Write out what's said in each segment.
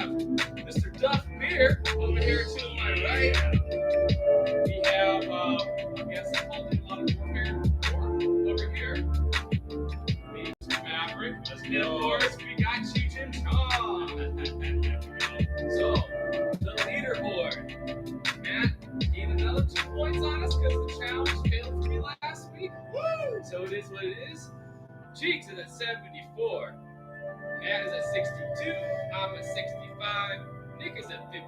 have Mr. Duff Beer over here to my right. We have, I guess it's called a lot of warfare over here. Me, Maverick. And of course, we got Cheech and Chong. So, the leaderboard. Matt gained another 2 points on us because the challenge failed for me last week. Woo! So it is what it is. Cheeks is at 74. Matt is at 62. I'm at 65. Nick is at 58.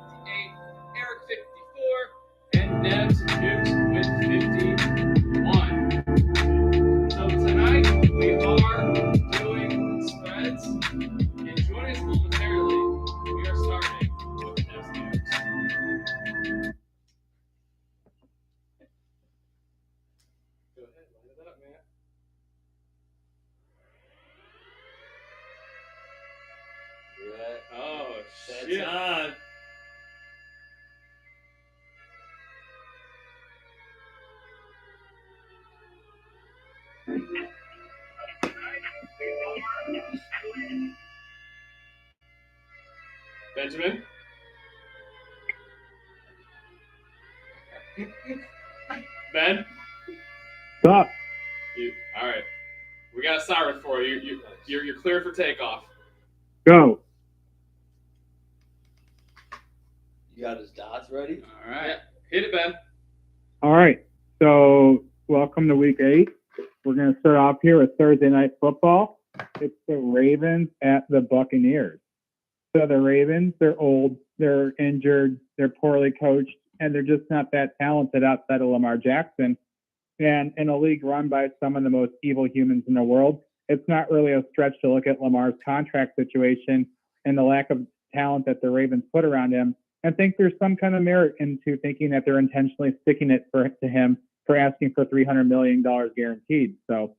Eric 54. And Nebs Nukes with 51. So tonight we are doing spreads. And join us momentarily. We are starting with Nebs Nukes. Go ahead, line it up, Matt. Oh, shit. That's on. Benjamin? Ben? Stop. All right. We got a siren for you. You're clear for takeoff. Go. You got his dots ready? All right. Yeah. Hit it, Ben. All right. So, welcome to week 8. We're going to start off here with Thursday night football. It's the Ravens at the Buccaneers. So, the Ravens, they're old, they're injured, they're poorly coached, and they're just not that talented outside of Lamar Jackson. And in a league run by some of the most evil humans in the world, it's not really a stretch to look at Lamar's contract situation and the lack of talent that the Ravens put around him and think there's some kind of merit into thinking that they're intentionally sticking it to him for asking for $300 million guaranteed. So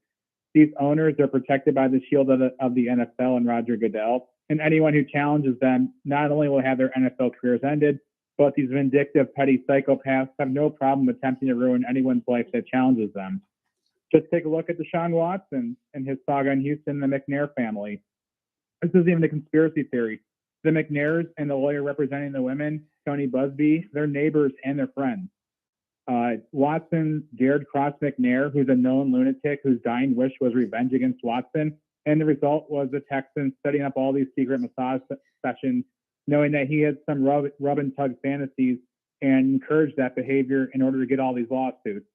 these owners are protected by the shield of the NFL and Roger Goodell. And anyone who challenges them not only will have their NFL careers ended, but these vindictive, petty psychopaths have no problem attempting to ruin anyone's life that challenges them. Just take a look at Deshaun Watson and his saga in Houston, the McNair family. This isn't even a conspiracy theory. The McNairs and the lawyer representing the women, Tony Busby, they're neighbors and they're friends. Watson dared Cross McNair, who's a known lunatic whose dying wish was revenge against Watson. And the result was the Texans setting up all these secret massage sessions, knowing that he had some rub and tug fantasies and encouraged that behavior in order to get all these lawsuits.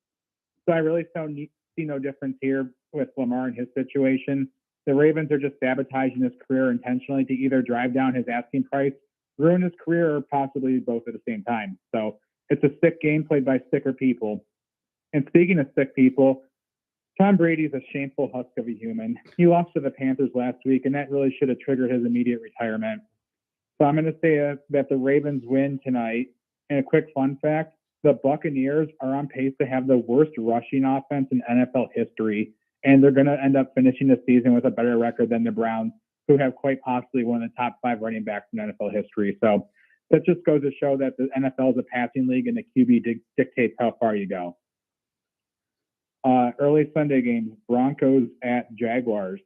So I really see no difference here with Lamar and his situation. The Ravens are just sabotaging his career intentionally to either drive down his asking price, ruin his career, or possibly both at the same time. So it's a sick game played by sicker people. And speaking of sick people, Tom Brady's a shameful husk of a human. He lost to the Panthers last week, and that really should have triggered his immediate retirement. So I'm going to say that the Ravens win tonight. And a quick fun fact, the Buccaneers are on pace to have the worst rushing offense in NFL history. And they're going to end up finishing the season with a better record than the Browns, who have quite possibly one of the top 5 running backs in NFL history. So that just goes to show that the NFL is a passing league and the QB dictates how far you go. Early Sunday games, Broncos at Jaguars.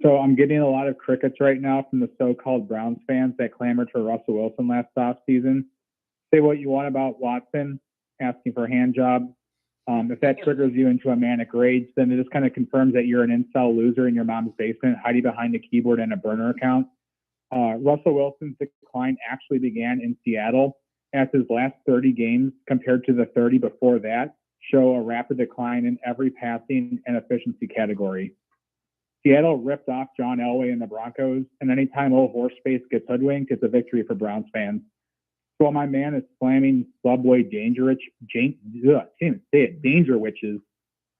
So I'm getting a lot of crickets right now from the so-called Browns fans that clamored for Russell Wilson last offseason. Say what you want about Watson, asking for a hand job. If that triggers you into a manic rage, then it just kind of confirms that you're an incel loser in your mom's basement, hiding behind a keyboard and a burner account. Russell Wilson's decline actually began in Seattle, as his last 30 games compared to the 30 before that show a rapid decline in every passing and efficiency category. Seattle ripped off John Elway and the Broncos, and anytime old horse face gets hoodwinked, it's a victory for Browns fans. So while my man is slamming Subway Danger Witches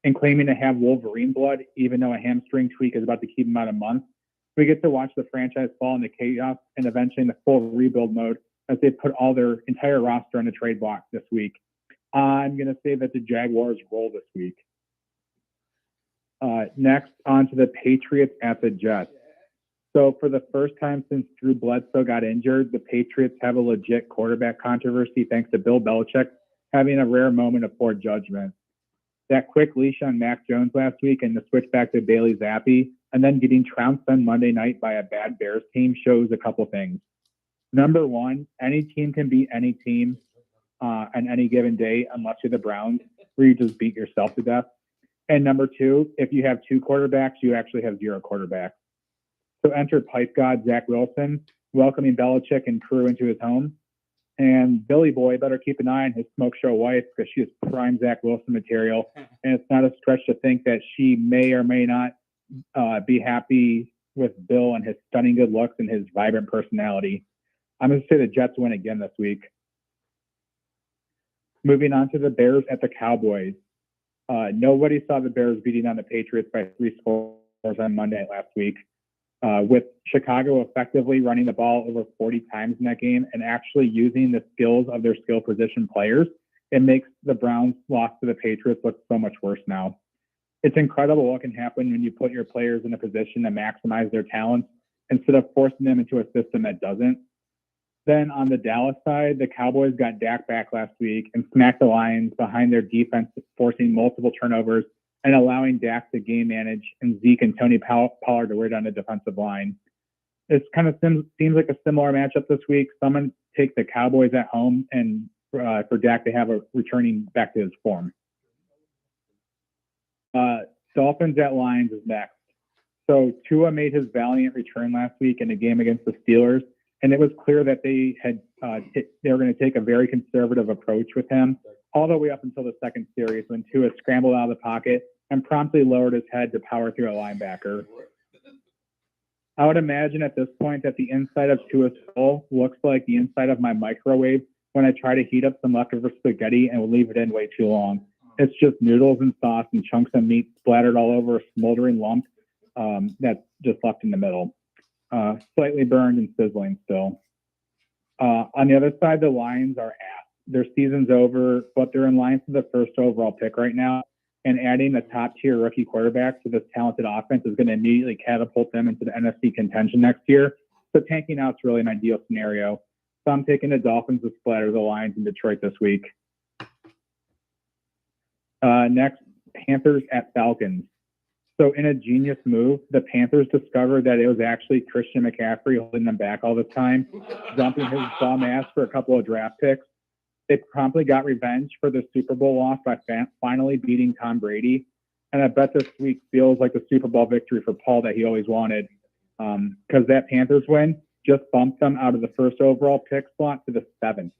and claiming to have Wolverine blood, even though a hamstring tweak is about to keep him out a month, we get to watch the franchise fall into chaos and eventually into full rebuild mode as they put all their entire roster on the trade block this week. I'm going to say that the Jaguars roll this week. Next, on to the Patriots at the Jets. So for the first time since Drew Bledsoe got injured, the Patriots have a legit quarterback controversy thanks to Bill Belichick having a rare moment of poor judgment. That quick leash on Mac Jones last week and the switch back to Bailey Zappi and then getting trounced on Monday night by a bad Bears team shows a couple things. Number one, any team can beat any team on any given day, unless you're the Browns, where you just beat yourself to death. And number two, if you have two quarterbacks, you actually have zero quarterbacks. So enter pipe god Zach Wilson, welcoming Belichick and crew into his home. And Billy Boy better keep an eye on his smoke show wife, because she is prime Zach Wilson material. And it's not a stretch to think that she may or may not be happy with Bill and his stunning good looks and his vibrant personality. I'm going to say the Jets win again this week. Moving on to the Bears at the Cowboys. Nobody saw the Bears beating on the Patriots by 3 scores on Monday last week. With Chicago effectively running the ball over 40 times in that game and actually using the skills of their skill position players, it makes the Browns' loss to the Patriots look so much worse now. It's incredible what can happen when you put your players in a position to maximize their talents instead of forcing them into a system that doesn't. Then on the Dallas side, the Cowboys got Dak back last week and smacked the Lions behind their defense, forcing multiple turnovers and allowing Dak to game manage and Zeke and Tony Pollard to wear down the defensive line. This kind of seems like a similar matchup this week. Someone take the Cowboys at home and for Dak to have a returning back to his form. Dolphins at Lions is next. So Tua made his valiant return last week in a game against the Steelers, and it was clear that they were going to take a very conservative approach with him all the way up until the second series, when Tua scrambled out of the pocket and promptly lowered his head to power through a linebacker. I would imagine at this point that the inside of Tua's skull looks like the inside of my microwave when I try to heat up some leftover spaghetti and will leave it in way too long. It's just noodles and sauce and chunks of meat splattered all over a smoldering lump that's just left in the middle. Slightly burned and sizzling still. On the other side, the Lions are ass. Their season's over, but they're in line for the first overall pick right now. And adding a top-tier rookie quarterback to this talented offense is going to immediately catapult them into the NFC contention next year. So tanking out's really an ideal scenario. So I'm taking the Dolphins to splatter the Lions in Detroit this week. Next, Panthers at Falcons. So in a genius move, the Panthers discovered that it was actually Christian McCaffrey holding them back all the time, dumping his bum ass for a couple of draft picks. They promptly got revenge for the Super Bowl loss by finally beating Tom Brady. And I bet this week feels like the Super Bowl victory for Paul that he always wanted, because that Panthers win just bumped them out of the first overall pick slot to the 7th.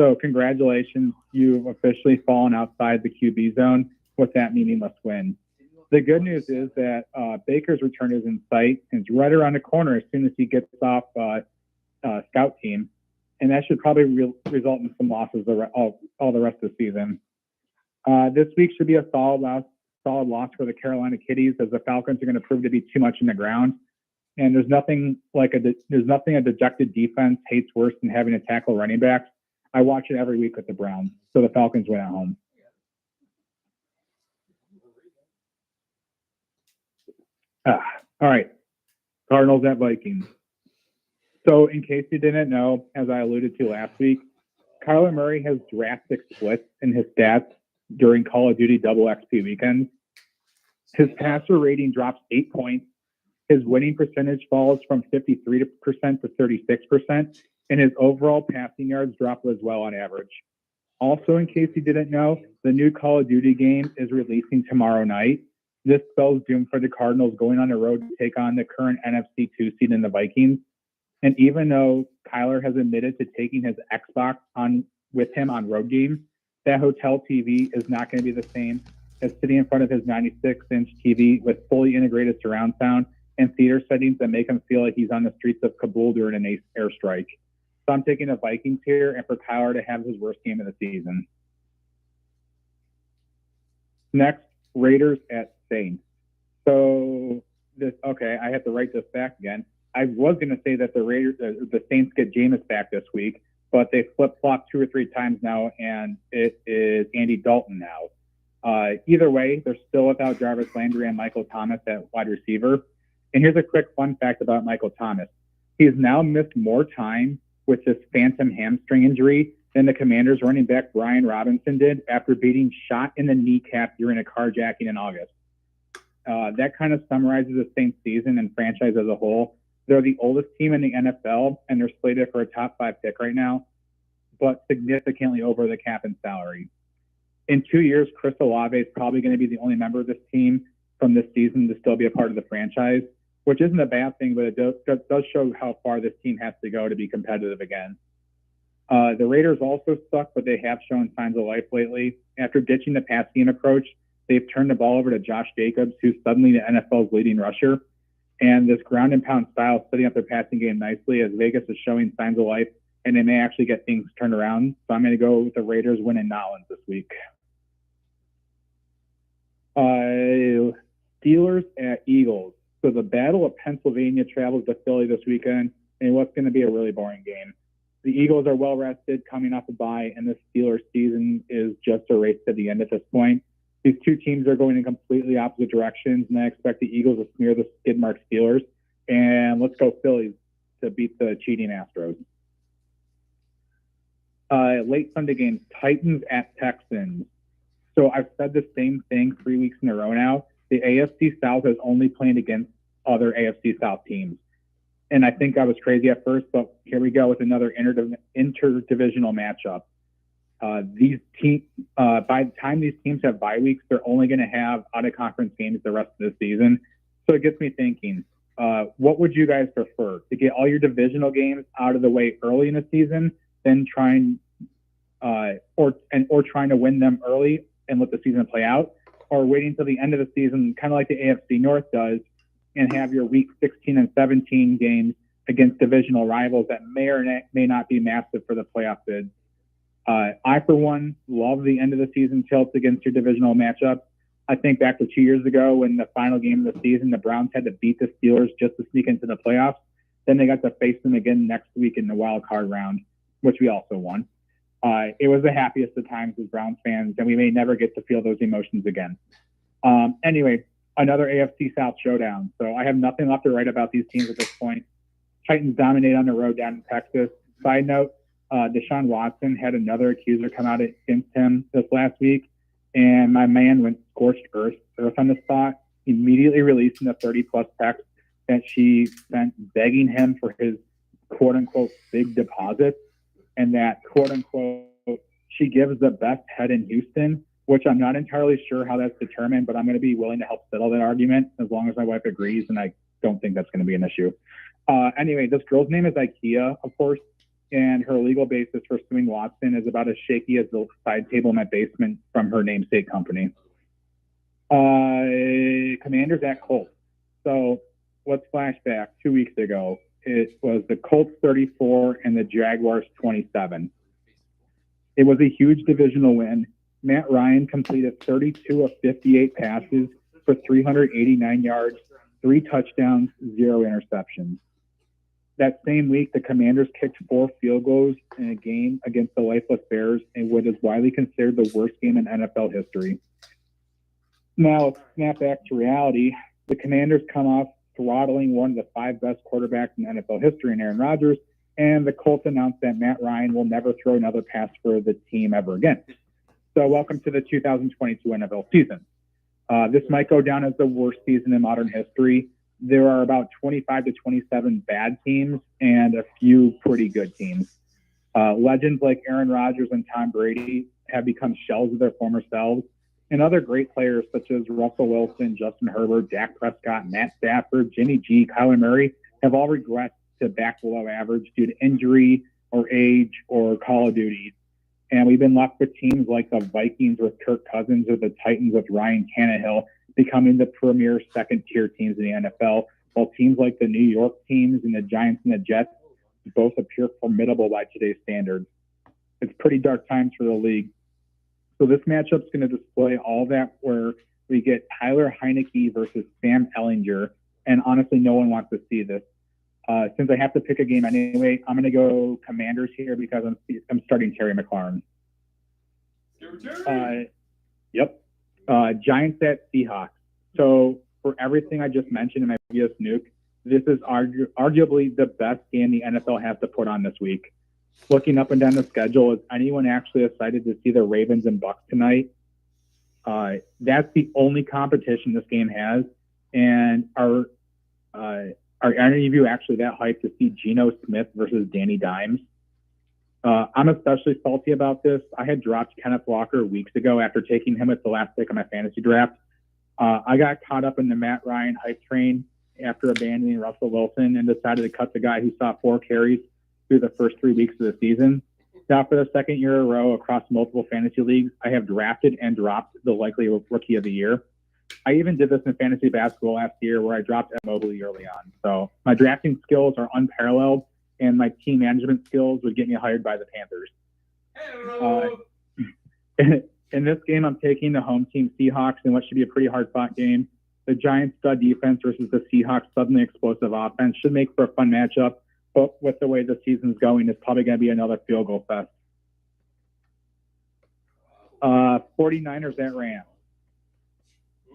So congratulations, you've officially fallen outside the QB zone with that meaningless win. The good news is that Baker's return is in sight and it's right around the corner as soon as he gets off scout team. And that should probably result in some losses all the rest of the season. This week should be a solid loss for the Carolina Kitties, as the Falcons are going to prove to be too much in the ground. And there's nothing a dejected defense hates worse than having to tackle running backs. I watch it every week with the Browns. So the Falcons win at home. All right. Cardinals at Vikings. So in case you didn't know, as I alluded to last week, Kyler Murray has drastic splits in his stats during Call of Duty double XP weekends. His passer rating drops 8 points. His winning percentage falls from 53% to 36%, and his overall passing yards drop as well on average. Also, in case you didn't know, the new Call of Duty game is releasing tomorrow night. This spells doom for the Cardinals going on the road to take on the current NFC 2 seed in the Vikings. And even though Kyler has admitted to taking his Xbox with him on road games, that hotel TV is not going to be the same as sitting in front of his 96-inch TV with fully integrated surround sound and theater settings that make him feel like he's on the streets of Kabul during an airstrike. So I'm taking the Vikings here, and for Kyler to have his worst game of the season. Next, Raiders at Saints. So I have to write this back again. I was going to say that the Saints get Jameis back this week, but they flip-flopped 2 or 3 times now, and it is Andy Dalton now. Either way, they're still without Jarvis Landry and Michael Thomas at wide receiver. And here's a quick fun fact about Michael Thomas. He's now missed more time with this phantom hamstring injury than the Commanders running back Brian Robinson did after being shot in the kneecap during a carjacking in August. That kind of summarizes the Saints season and franchise as a whole. They're the oldest team in the NFL, and they're slated for a top 5 pick right now, but significantly over the cap and salary. In 2 years, Chris Olave is probably going to be the only member of this team from this season to still be a part of the franchise, which isn't a bad thing, but it does show how far this team has to go to be competitive again. The Raiders also suck, but they have shown signs of life lately. After ditching the pass game approach, they've turned the ball over to Josh Jacobs, who's suddenly the NFL's leading rusher. And this ground and pound style is setting up their passing game nicely as Vegas is showing signs of life, and they may actually get things turned around. So I'm going to go with the Raiders winning Nolans this week. Steelers at Eagles. So the Battle of Pennsylvania travels to Philly this weekend, and what's going to be a really boring game. The Eagles are well rested, coming off a bye, and the Steelers season is just a race to the end at this point. These two teams are going in completely opposite directions, and I expect the Eagles to smear the skid mark Steelers. And let's go Phillies to beat the cheating Astros. Late Sunday games, Titans at Texans. So I've said the same thing 3 weeks in a row now. The AFC South has only played against other AFC South teams. And I think I was crazy at first, but here we go with another interdivisional matchup. These teams, by the time these teams have bye weeks, they're only going to have out-of-conference games the rest of the season. So it gets me thinking, what would you guys prefer? To get all your divisional games out of the way early in the season, then trying to win them early and let the season play out, or waiting until the end of the season, kind of like the AFC North does, and have your week 16 and 17 games against divisional rivals that may or may not be massive for the playoff bid. I, for one, love the end of the season tilts against your divisional matchups. I think back to 2 years ago when the final game of the season, the Browns had to beat the Steelers just to sneak into the playoffs. Then they got to face them again next week in the wild card round, which we also won. It was the happiest of times as Browns fans, and we may never get to feel those emotions again. Anyway, another AFC South showdown. So I have nothing left to write about these teams at this point. Titans dominate on the road down in Texas. Side note, Deshaun Watson had another accuser come out against him this last week, and my man went scorched earth on the spot, immediately releasing a 30-plus text that she sent begging him for his quote-unquote big deposit, and that quote-unquote she gives the best head in Houston, which I'm not entirely sure how that's determined, but I'm going to be willing to help settle that argument as long as my wife agrees, and I don't think that's going to be an issue. Anyway, this girl's name is Ikea, of course, and her legal basis for suing Watson is about as shaky as the side table in my basement from her namesake company. Commanders at Colts. So let's flash back 2 weeks ago. It was the Colts 34 and the Jaguars 27. It was a huge divisional win. Matt Ryan completed 32 of 58 passes for 389 yards, 3 touchdowns, 0 interceptions. That same week, the Commanders kicked 4 field goals in a game against the lifeless Bears in what is widely considered the worst game in NFL history. Now, let's snap back to reality. The Commanders come off throttling one of the 5 best quarterbacks in NFL history in Aaron Rodgers, and the Colts announced that Matt Ryan will never throw another pass for the team ever again. So welcome to the 2022 NFL season. This might go down as the worst season in modern history. There are about 25 to 27 bad teams and a few pretty good teams. Legends like Aaron Rodgers and Tom Brady have become shells of their former selves, and other great players such as Russell Wilson, Justin Herbert, Dak Prescott, Matt Stafford, Jimmy G, Kyler Murray have all regressed to back below average due to injury or age or Call of Duty. And we've been left with teams like the Vikings with Kirk Cousins or the Titans with Ryan Tannehill becoming the premier second-tier teams in the NFL, while teams like the New York teams and the Giants and the Jets both appear formidable by today's standards. It's pretty dark times for the league. So this matchup's going to display all that, where we get Tyler Heineke versus Sam Ellinger, and honestly, no one wants to see this. Since I have to pick a game anyway, I'm going to go Commanders here because I'm starting Terry McLaurin. Yep. Giants at Seahawks. So for everything I just mentioned in my previous nuke, this is arguably the best game the NFL has to put on this week. Looking up and down the schedule, is anyone actually excited to see the Ravens and Bucks tonight? That's the only competition this game has, and our Are any of you actually that hyped to see Geno Smith versus Danny Dimes? I'm especially salty about this. I had dropped Kenneth Walker weeks ago after taking him at the last pick of my fantasy draft. I got caught up in the Matt Ryan hype train after abandoning Russell Wilson and decided to cut the guy who saw 4 carries through the first 3 weeks of the season. Now, for the second year in a row across multiple fantasy leagues, I have drafted and dropped the likely rookie of the year. I even did this in fantasy basketball last year where I dropped Ed Mobley early on. So my drafting skills are unparalleled, and my team management skills would get me hired by the Panthers. Hello. In this game, I'm taking the home team Seahawks in what should be a pretty hard-fought game. The Giants' stud defense versus the Seahawks' suddenly explosive offense should make for a fun matchup, but with the way the season's going, it's probably going to be another field goal fest. 49ers at Rams.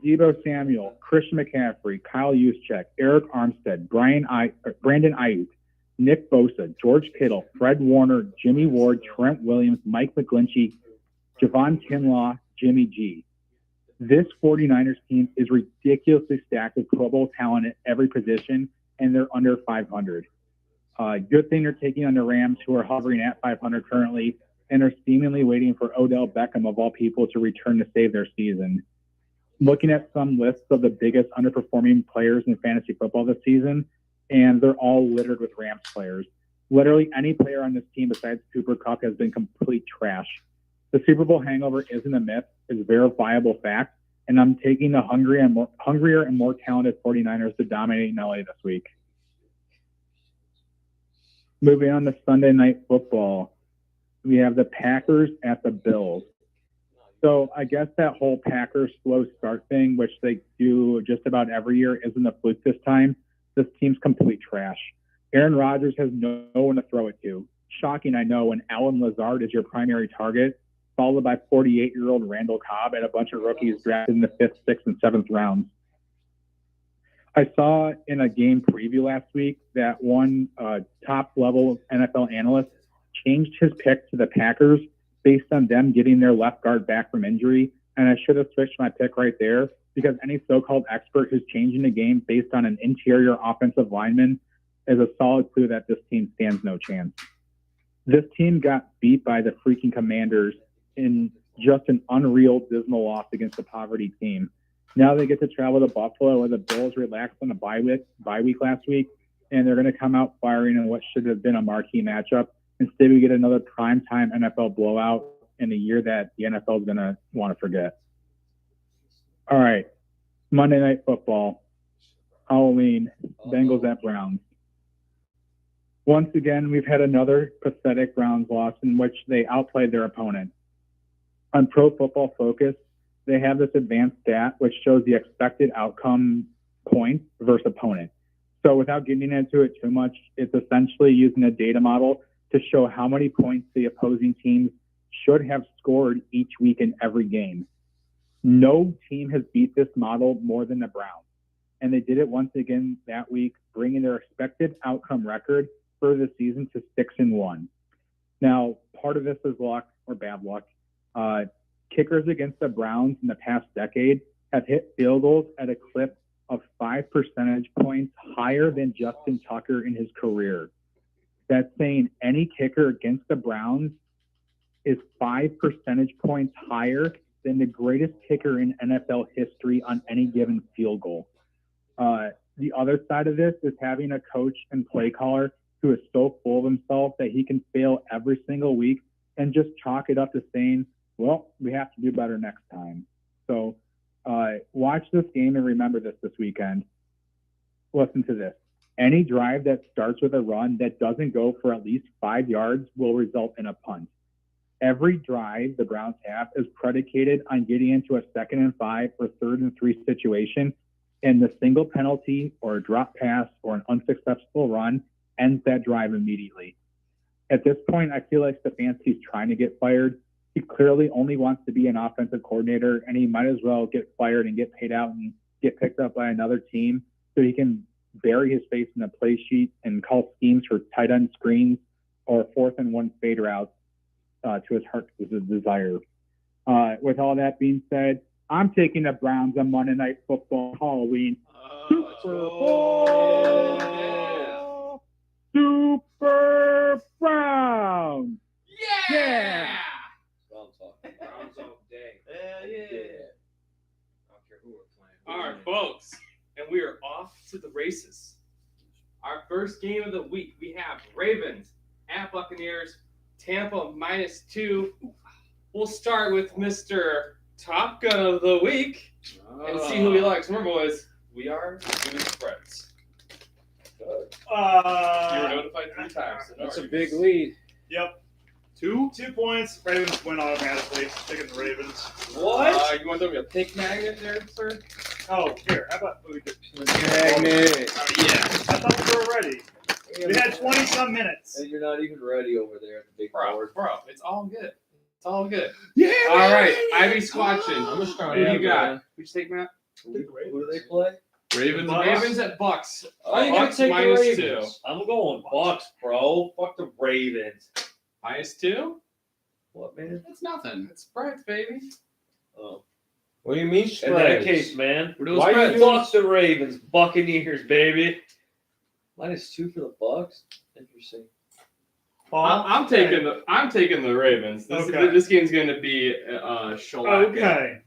Deebo Samuel, Christian McCaffrey, Kyle Juszczyk, Eric Armstead, Brandon Ayuk, Nick Bosa, George Kittle, Fred Warner, Jimmy Ward, Trent Williams, Mike McGlinchey, Javon Kinlaw, Jimmy G. This 49ers team is ridiculously stacked with Pro Bowl talent at every position, and they're under 500. Good thing they're taking on the Rams, who are hovering at 500 currently, and are seemingly waiting for Odell Beckham, of all people, to return to save their season. Looking at some lists of the biggest underperforming players in fantasy football this season, and they're all littered with Rams players. Literally any player on this team besides Cooper Kupp has been complete trash. The Super Bowl hangover isn't a myth, it's a verifiable fact, and I'm taking the hungrier and more talented 49ers to dominate in LA this week. Moving on to Sunday Night Football, we have the Packers at the Bills. So I guess that whole Packers slow start thing, which they do just about every year, isn't a fluke this time. This team's complete trash. Aaron Rodgers has no one to throw it to. Shocking, I know, when Alan Lazard is your primary target, followed by 48-year-old Randall Cobb and a bunch of rookies drafted in the 5th, 6th, and 7th rounds. I saw in a game preview last week that one top-level NFL analyst changed his pick to the Packers based on them getting their left guard back from injury, and I should have switched my pick right there because any so-called expert who's changing the game based on an interior offensive lineman is a solid clue that this team stands no chance. This team got beat by the freaking Commanders in just an unreal, dismal loss against a poverty team. Now they get to travel to Buffalo, where the Bills relaxed on a bye week last week, and they're going to come out firing in what should have been a marquee matchup. Instead, we get another primetime NFL blowout in a year that the NFL is going to want to forget. All right, Monday Night Football, Halloween, Bengals at Browns. Once again, we've had another pathetic Browns loss in which they outplayed their opponent. On Pro Football Focus, they have this advanced stat which shows the expected outcome points versus opponent. So without getting into it too much, it's essentially using a data model to show how many points the opposing teams should have scored each week in every game. No team has beat this model more than the Browns, and they did it once again that week, bringing their expected outcome record for the season to 6-1. Now, part of this is luck or bad luck. Kickers against the Browns in the past decade have hit field goals at a clip of 5 percentage points higher than Justin Tucker in his career. That's saying any kicker against the Browns is 5 percentage points higher than the greatest kicker in NFL history on any given field goal. The other side of this is having a coach and play caller who is so full of himself that he can fail every single week and just chalk it up to saying, well, we have to do better next time. So watch this game and remember this weekend. Listen to this. Any drive that starts with a run that doesn't go for at least 5 yards will result in a punt. Every drive the Browns have is predicated on getting into a 2nd and 5 or 3rd and 3 situation, and the single penalty or a drop pass or an unsuccessful run ends that drive immediately. At this point, I feel like Stefanski's trying to get fired. He clearly only wants to be an offensive coordinator, and he might as well get fired and get paid out and get picked up by another team so he can bury his face in a play sheet and call schemes for tight end screens or 4th and 1 fade routes to his heart's desire. With all that being said, I'm taking the Browns on Monday Night Football Halloween. Super Bowl. Super Brown. Yeah! That's what I'm talking about. Browns all day. Yeah. I don't care who we're playing. All right, folks, and we are off to the races. Our first game of the week, we have Ravens at Buccaneers, Tampa -2. We'll start with Mr. Top Gun of the week and see who he likes. Remember, boys, we are doing spreads. You were notified 3 times. So no That's a arguments. big lead. Yep. 2? 2 points. Ravens win automatically. Taking the Ravens. What? You want to throw me a pick magnet there, sir? Oh, here. How about we could? Magnet. Yeah. I thought we were ready. We had 20-some minutes. And you're not even ready over there at the big board. Bro, it's all good. It's all good. Yeah. All right, Ivy Squatchin. I'm just Who trying do to you got? Who'd you take, Matt? Who do they play? Ravens. Bucks. Ravens at Bucks. Why you gonna Bucks take the -2. Ravens? I'm going Bucks, bro. Fuck the Ravens. -2? What, man? It's nothing. It's spreads, baby. Oh. What do you mean In spreads? that case, man. We're doing Why spreads. you Bucks the Ravens? Buccaneers, baby. -2 for the Bucks. Interesting. Paul? I'm taking the Ravens. Okay. This game's going to be shellac. Okay.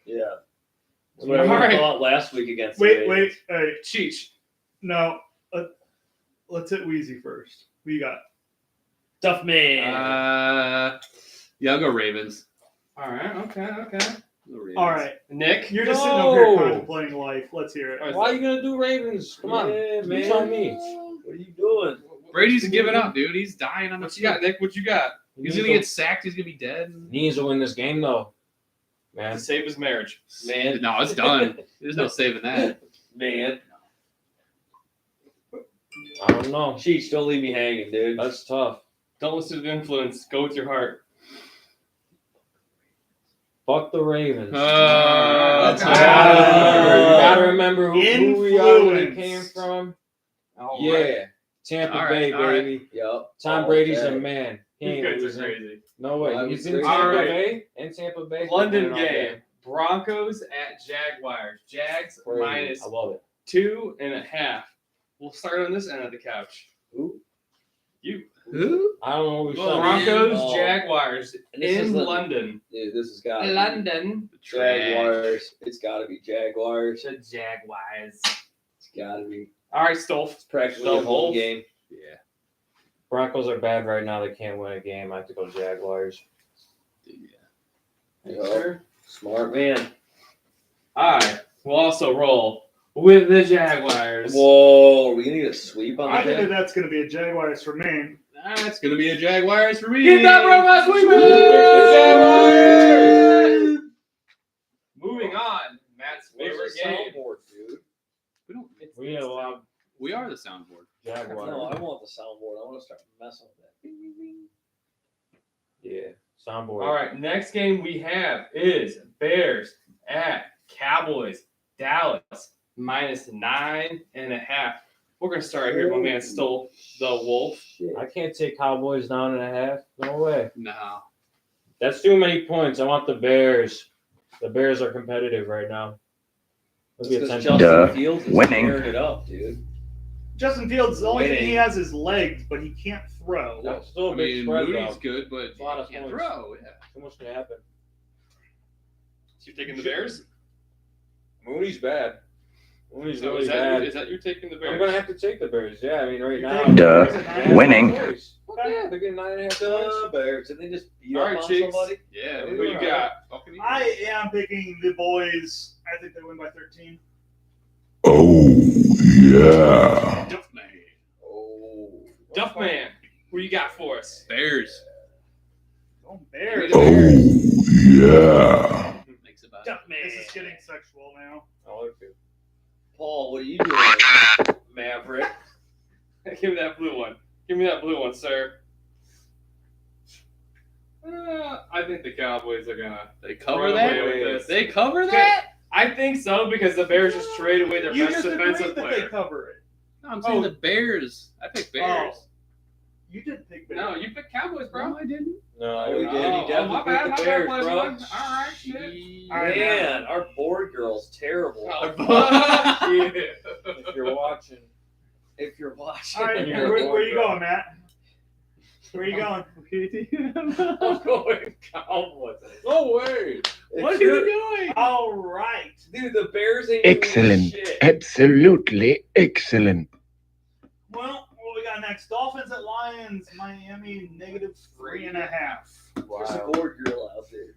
Yeah. That's what I All right. thought last week against the Wait. Ravens. Hey, Cheech. no. Let's hit Wheezy first. Who you got? Tough man. Yeah, I'll go Ravens. All right. Okay. I'll go Ravens. All right. Nick. You're just sitting over here No. contemplating life. Let's hear it. All right, Why are you gonna do Ravens? Come on. Yeah, You man. tell me. What are you doing? Brady's giving up, dude. He's dying on the What you got, Nick? What you got? He's gonna get sacked. He's gonna be dead. Needs to win this game though. To Man. save his marriage. Man. No, it's done. There's no saving that. Man. I don't know. Cheech, don't leave me hanging, dude. That's tough. Don't listen to the influence. Go with your heart. Fuck the Ravens. That's okay. You gotta remember who we are, where we Influence. came from. All Yeah. right. Tampa All right, Bay, all right. baby. Yup. Tom Brady's a man. He You ain't guys are losing. crazy. No way. Well, He's I in was Tampa crazy. All right. Bay. In Tampa Bay. London He's winning all game. day. Broncos at Jaguars. Jags Crazy. I love it. -2.5. We'll start on this end of the couch. Who? You. Who? I don't know what we Well, saw. Broncos, Oh. Jaguars And this is in the- London. Dude, this has got London. Jaguars. It's got to be Jaguars. The Jaguars. It's got to be. All right, Stolf. It's practically The a home Wolves. game. Yeah. Broncos are bad right now. They can't win a game. I have to go Jaguars. Yup. Smart man. All right. We'll also roll with the Jaguars. Whoa, are we gonna get a sweep on I think that? that's going to be a Jaguars for me. That's gonna be a Jaguars for me. Get that robot sweeping! Jaguars! Moving on. Matt's favorite Where's the game. soundboard, dude? We don't. We have We are the soundboard. Jaguars. No, I want the soundboard. I want to start messing with that. Bing, bing, bing. Yeah. Soundboard. All right, next game we have is Bears at Cowboys. Dallas -9.5. We're gonna start here. My man stole the Wolf. Shit. I can't take Cowboys down and a half. No way. No. That's too many points. I want the Bears. The Bears are competitive right now. Let's That's be 'cause attention. Justin Fields is Winning. tearing it up, dude. Justin Fields, the only thing Winning. he has is legs, but he can't throw. That's still I a big mean, spread Moody's though. good, but A lot you of can't points. throw. Yeah. Too much can happen. So you're taking the Bears? Moody's bad. Moody's So really is bad. that you're taking the Bears? I'm gonna have to take the Bears. Yeah, I mean right You're now. taking Duh. the Bears at 9.5 Winning. points. Fuck yeah, they're getting 9.5 points. The Bears. Did they just beat All up right, on Cheeks. somebody? Yeah. Who you got? Buccaneers. I am picking the boys. I think they win by 13. Oh, yeah. Duffman. Oh. Duffman, who you got for us? Bears. Oh, Bears. Oh, yeah. Thanks about it. Duffman. This is getting sexual now. I like it. Paul, what are you doing, Maverick? Give me that blue one. Give me that blue one, sir. I think the Cowboys are gonna. They cover run that. away with this. They cover that. I think so because the Bears just traded away their You best just agreed defensive that they player. cover it. No, I'm saying Oh. the Bears. I picked Bears. You did pick pick Bears. No, you picked Cowboys, bro. No, I didn't. No, I Oh, we didn't. did. He Oh, definitely my bad, picked my the bad, Bears, Playboy. bro. All right, shit. All right, Man, our board girl's terrible. Oh, fuck you. If you're watching, If you're watching. All right, You're where bored, you bro. going, Matt? Where you going? I'm going Cowboys. no way. What are you doing? All right. Dude, the Bears ain't Excellent. doing shit. Absolutely excellent. Well, what we got next? Dolphins at Lions. Miami -3.5. There's a Wow. board girl out there.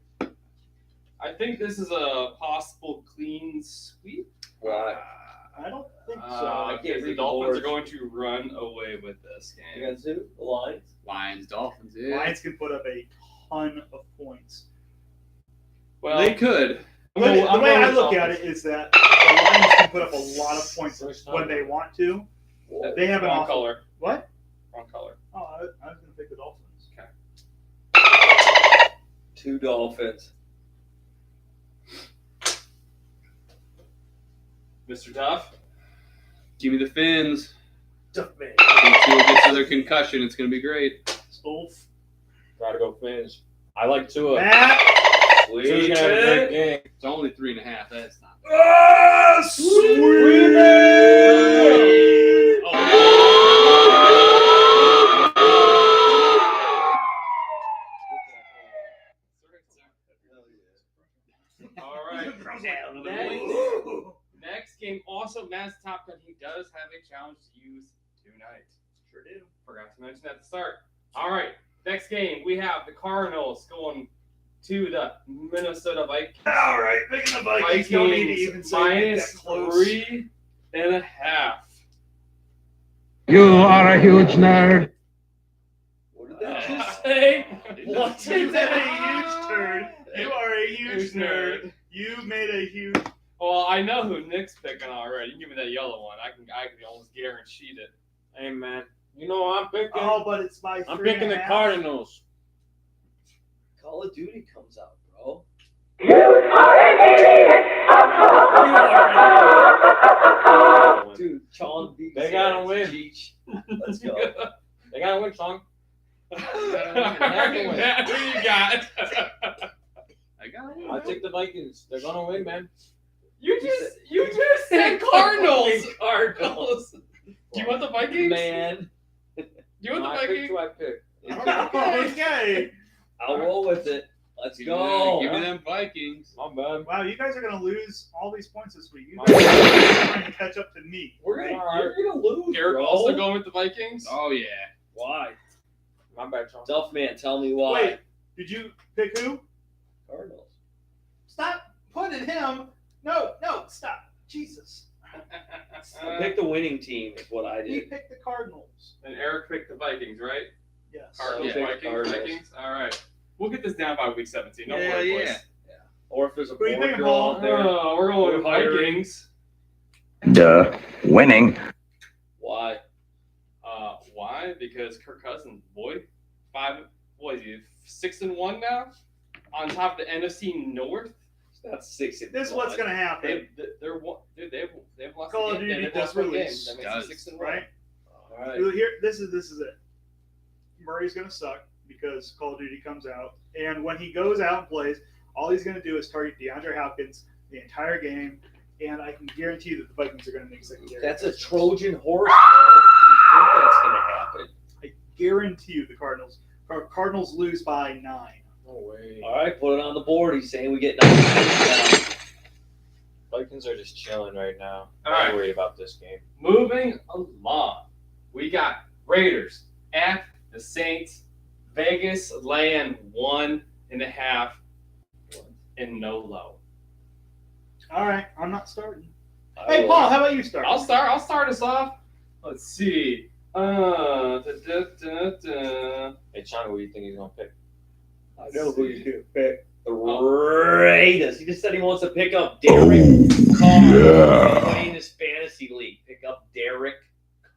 I think this is a possible clean sweep. Why? I don't think so. I can't Because the read the Dolphins board. are going to run away with this You game. got two? The Lions? Lions, Dolphins, yeah. Lions can put up a ton of points. Well, They could. The way I'm going I with look at Dolphins. it is that the Lions can put up a lot of points First time. when they want to. Whoa. They have an wrong awful. color. What? Wrong color. Oh, I was going to pick the Dolphins. Two Dolphins. Mr. Duff. Give me the Fins. Duff man. I think Tua gets another concussion. It's going to be great. Stolf. Gotta go Fins. I like Tua. Matt. Tua's gonna have a great game. It's only 3.5. That's not bad. Ah, sweet. All right. Next game, also Matt's top gun. He does have a challenge to use tonight. Sure do. Forgot to mention that at the start. All right. Next game, we have the Cardinals going to the Minnesota Vikings. All right, picking the Vikings. Don't need to even say minus that close. 3.5. You are a huge nerd. What did that just say? What You did said a that? huge turd. You are a huge nerd. You made a huge. Well, I know who Nick's picking already. You can give me that yellow one. I can almost guarantee it. Hey man, you know what I'm picking. Oh, but it's by I'm 3.5. picking the Cardinals. Call of Duty comes out, bro. Dude, Chong beats They gotta win. Cheech. Let's go. They gotta win, Chong. Matt, who you got? I got I it. take the Vikings. They're gonna win, man. You just said Cardinals. Cardinals. Do you want the Vikings? Man. Do you want No, the I picked Vikings? who I picked. Okay. I'll roll with it. Let's Give go. me them Vikings. My bad. Wow, you guys are gonna lose all these points this week. You My guys are trying to catch up to me. You're gonna lose, You're bro. also going with the Vikings? Oh, yeah. Why? My bad, Chong. Duff man, tell me why. Wait, did you pick who? Cardinals. Stop putting him. No, stop. Jesus. I picked the winning team is what I He did. picked the Cardinals. And Eric picked the Vikings, right? Yes. Cardinals, Yeah. Vikings, Cardinals. Vikings. All right. We'll get this down by week 17. Don't Yeah, worry, yeah. boys. Or if there's a Who you board picking, girl Paul? out there. We're going with We're hiring. Vikings. Duh. Winning. Why? Why? Because Kirk Cousins, boy, what is he, 6-1 now? On top of the NFC North? It's not 6. This is what's gonna happen, They've lost Call of a game. Duty They've lost one game. just That makes does, it 6-1. right? All right. Here, this is it. Murray's gonna suck because Call of Duty comes out, and when he goes out and plays, all he's gonna do is target DeAndre Hopkins the entire game, and I can guarantee that the Vikings are gonna make secondary. That's a Trojan horse, bro. You think that's gonna happen? I guarantee you the Cardinals lose by 9. No way. All right, put it on the board. He's saying we get 9 points down. Vikings are just chilling right now. All I'm right. not worried about this game. Moving along, we got Raiders at the Saints. Vegas laying 1.5 and no low. All right, I'm not starting. I Hey, will- Paul, how about you start? I'll start us off. Let's see. Hey, Chong, what do you think he's gonna pick? I know who he's gonna pick. The Raiders. He just said he wants to pick up Derek Oh, Carr. yeah. Playing his fantasy league. Pick up Derek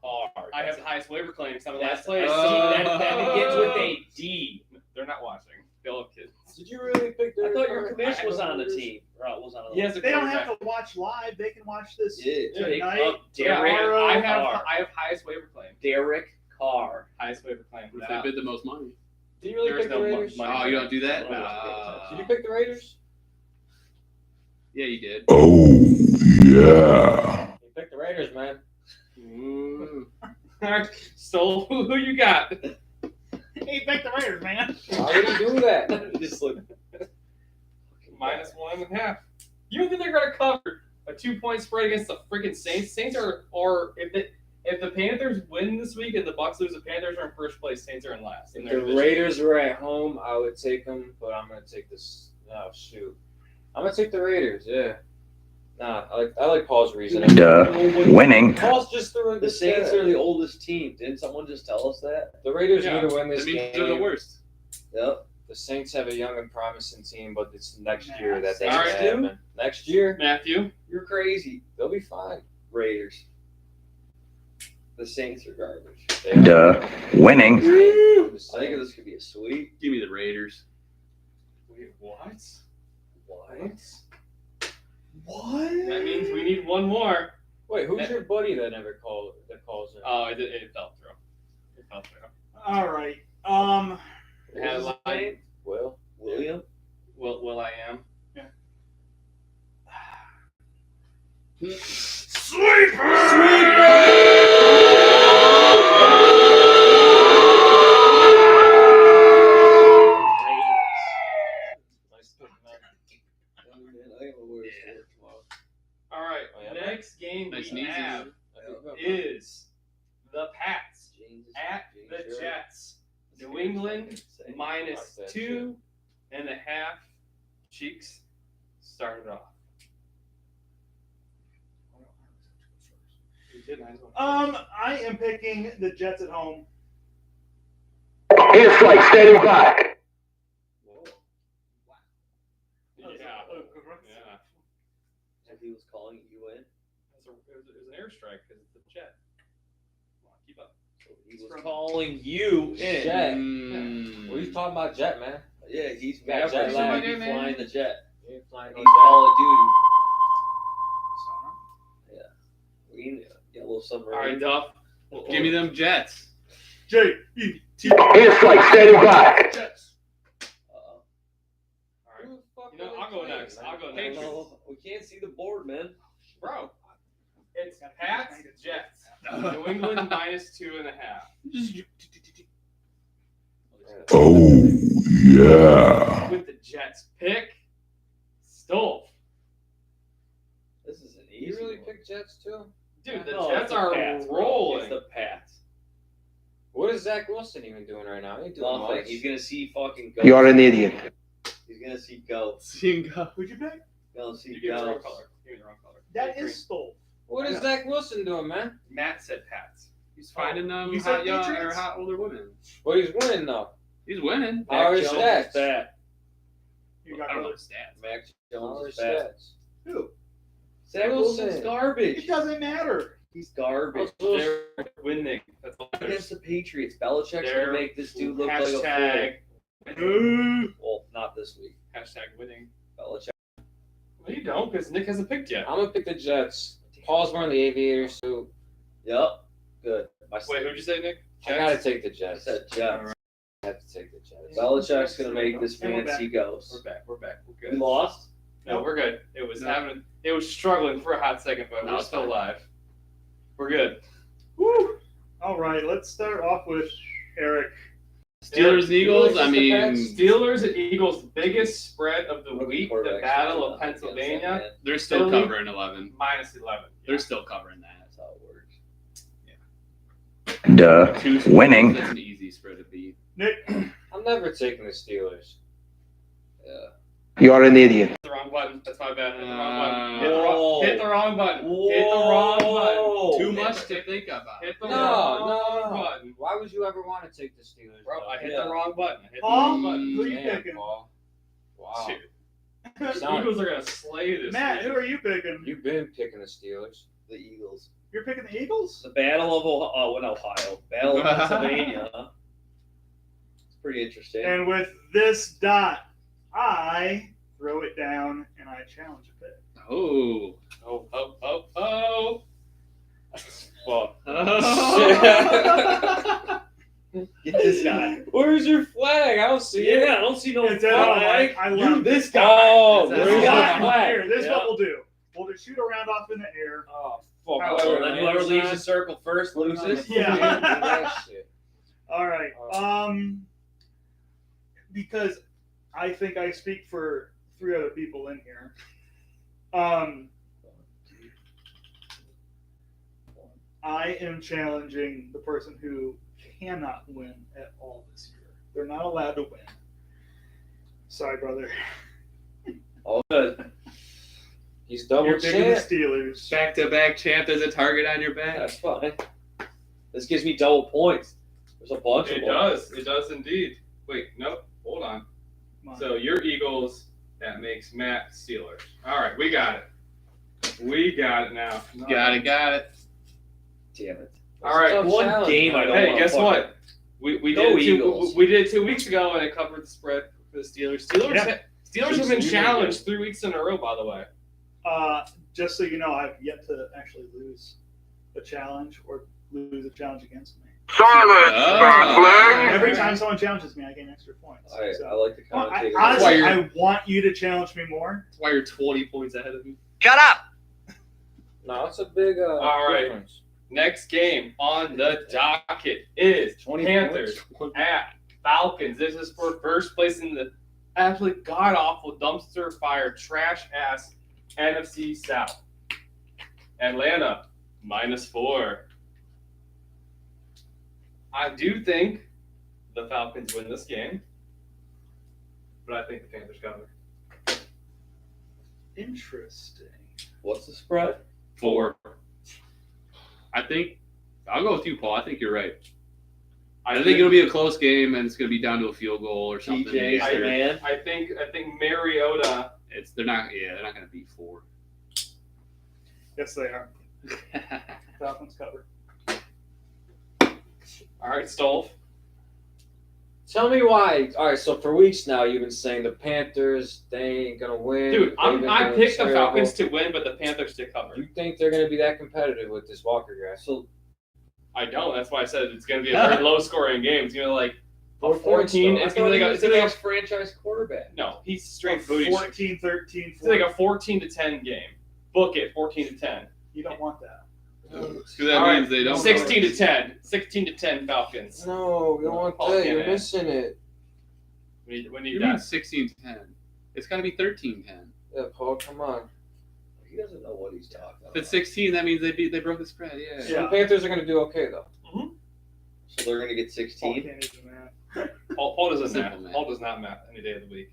Carr. I have the highest waiver claims. I'm in That's last place. that begins with a D. They're not watching. They'll have kids. Did you really pick I Derek thought your Carr? commission was on the team. Or was on the He has a They don't quarterback. have to watch live. They can watch this Yeah, pick tonight. up Yeah, Derek Tomorrow, I Carr. have highest waiver claim. Derek Carr. Highest waiver to plan If that they out. bid the most money. Did you really There's pick no the mo- Raiders? money. Oh, you don't do that? Did you pick the Raiders? Yeah, you did. Oh, yeah. You picked the Raiders, man. Ooh. Alright, so who you got? Hey, back the Raiders, man. Why would you do that? Just look. Minus 1.5. You don't think they're going to cover a 2-point spread against the freaking Saints? Saints are, or if the Panthers win this week and the Bucs lose, the Panthers are in first place. Saints are in last. in If their the division. Raiders were at home, I would take them, but I'm gonna take this. Oh shoot, I'm gonna take the Raiders. Yeah. Nah, I like Paul's reasoning. Duh. Winning. Paul's just throwing The Saints are the oldest team. Didn't someone just tell us that? The Raiders Yeah, need to win this That means game. they're the worst. Yep. The Saints have a young and promising team, but it's next year that they All right, happen. Next year, Matthew, You're crazy. they'll be fine. Raiders. The Saints are garbage. Duh. Winning. I think this could be a sweep. Give me the Raiders. wait, what? What? That means we need one more. Wait, who's your buddy that calls in? Oh, it fell through. It fell through. All right. What Had was a his line. name? Will. William? Will I am? Nice pick, man. I have a worse for tomorrow. All right. Oh, yeah, Next game Nice and we easy. have Yeah. is the Pats James is- at James the Sherrill. Jets. New England Say. minus Like that 2.5. Cheeks started off. You did nice one. I am picking the Jets at home. Here's flight standing by. Yeah. Yeah. And he was calling you in. It was an airstrike because it's a jet. Come on, keep up. So he was calling you in. Jet. Mm. What are you talking about, Jet, man? Yeah, he's Yeah, Maverick. jet So lag. he's flying the jet. You ain't flying no He's jet. Call of Duty. Green, yellow submarine. All right, Duff. Give me them Jets. J-E-T. Here's flight standing by. Jets. Uh-oh. All right. Who the fuck You know, are they I'll go playing, next. man? I'll go I next. don't know. We can't see the board, man. Bro, it's Pats, Jets. New England minus 2.5. Oh, yeah. With the Jets pick, Stolf. This is an easy You really one. pick Jets too? Dude, the No, Jets it's the are Pats, bro. rolling. It's the Pats. What is Zach Wilson even doing right now? He ain't doing Nothing. much. He's gonna see fucking ghosts. You're an idiot. He's gonna see ghosts. Who'd you pick? Gonna see You gave me the wrong ghosts. color. You gave me the wrong color. That Green. is Stoll. What is Zach Wilson doing, man? Matt said Pats. He's finding you said hot young or Patriots? hot older women. But he's winning though. He's winning. How are Mac his Jones stats? is fat. You I got don't know color. stats. Mac How are Jones his is fat. stats? Who? Zach Wilson's Wilson. It garbage. doesn't matter. He's garbage. They're winning. That's all that Against matters. the Patriots, Belichick's They're gonna make this dude look like Hashtag a winning. fool. Well, not this week. Hashtag winning. Belichick. Well, you don't, because Nick hasn't picked yet. I'm gonna pick the Jets. Paul's wearing the aviators suit. Yep. Good. Wait, who'd you say, Nick? I gotta take the I Jets. said Jets. I have to take the Jets. Belichick's gonna make this And we're man see ghosts. We're back. We're back. We're We good. lost. No, we're good. It was No. It was struggling for a hot second, but No, we're it's still fine. live. We're good. Woo! All right, let's start off with Eric. Steelers and Eagles. I Steelers mean, against Steelers and Eagles biggest spread of the Rookie week, the quarterback's Battle not of against Pennsylvania, that, man. they're still Philly. covering 11. minus 11. They're still covering that. That's how it works. Duh. Two Winning. That's an easy spread to beat. Nick. I'm never taking the Steelers. Yeah. You're an idiot. Hit the wrong button. That's my bad. Hit the wrong Uh, button. Hit the wrong button. Hit the wrong button. Too much to think about. Hit the No, wrong no. button. Why would you ever want to take the Steelers? Bro, though? I hit Yeah. the wrong button. I hit the Paul, wrong button. who are you Damn, picking? Paul. Wow. Dude, the Sound- Eagles are going to slay this. Matt, week. who are you picking? You've been picking the Steelers. The Eagles. You're picking the Eagles? The Battle of Ohio. Battle of Pennsylvania. It's pretty interesting. And with this dot, I throw it down and I challenge a pick. Oh. Oh. Fuck. Get this guy. Where's your flag? I don't see it. Yeah, I don't see no It's at all, flag. I love this it. guy. Oh, That's where's the your guy. flag? Here, this is Yeah. what we'll do. We'll just shoot a round off in the air. Oh, fuck. Oh, So then whoever leaves the circle first loses. Yeah. That shit. All right. Because I think I speak for 3 other people in here. I am challenging the person who cannot win at all this year. They're not allowed to win. Sorry, brother. All good. He's double You're picking the champ. Steelers. Back-to-back champ. There's a target on your back. That's fine. This gives me double points. There's a bunch of It them. does. It does indeed. Wait, nope. Hold on. Come on. So your Eagles, that makes Matt Steelers. All right, we got it. We got it now. Got it. Damn it. All right. Tough One challenge, game man. I don't Hey, wanna guess fuck what? We Go did Eagles. we did 2 weeks ago, and it covered the spread for the Steelers. Yeah. Steelers have been challenged 3 weeks in a row, by the way. Just so you know, I've yet to actually lose a challenge or lose a challenge against me. Every time someone challenges me, I gain extra points. I So- like the Well, commentator. honestly, Why I want you to challenge me more. That's why you're 20 points ahead of me. No, it's a big All right. difference. Next game on the docket is 20 Panthers at Falcons. This is for first place in the absolutely god awful dumpster fire trash ass NFC South. Atlanta -4. I do think the Falcons win this game, but I think the Panthers cover. Interesting. What's the spread? 4. I think I'll go with you, Paul. I think you're right. I think it'll be a close game, and it's going to be down to a field goal or something. TJ's the man. I think Mariota. They're not going to beat 4. Yes, they are. Falcons cover. All right, Stolf. Tell me why. All right, so for weeks now you've been saying the Panthers, they ain't gonna win. Dude, They've I been picked the terrible. Falcons to win, but the Panthers to cover. You think they're gonna be that competitive with this Walker guy? So I don't. That's why I said it's going to be a very low-scoring game. It's going to like a 14. though. It's going to be like a a franchise quarterback. no. He's straight booty. 14, 13, It's like a 14-10 game. Book it, 14-10. You don't want that. Because that All right, means they don't. 16-10. 16-10 Falcons. No, we don't want Paul that. can't You're add. missing it. We You need mean that. 16-10? It's got to be 13-10. Yeah, Paul, come on. He doesn't know what he's talking If about. it's 16, that means they broke the spread. Yeah. So the Panthers are gonna do okay though. So they're going to get Paul 16. can't even that. Paul doesn't Simple math. math. Paul does not math any day of the week.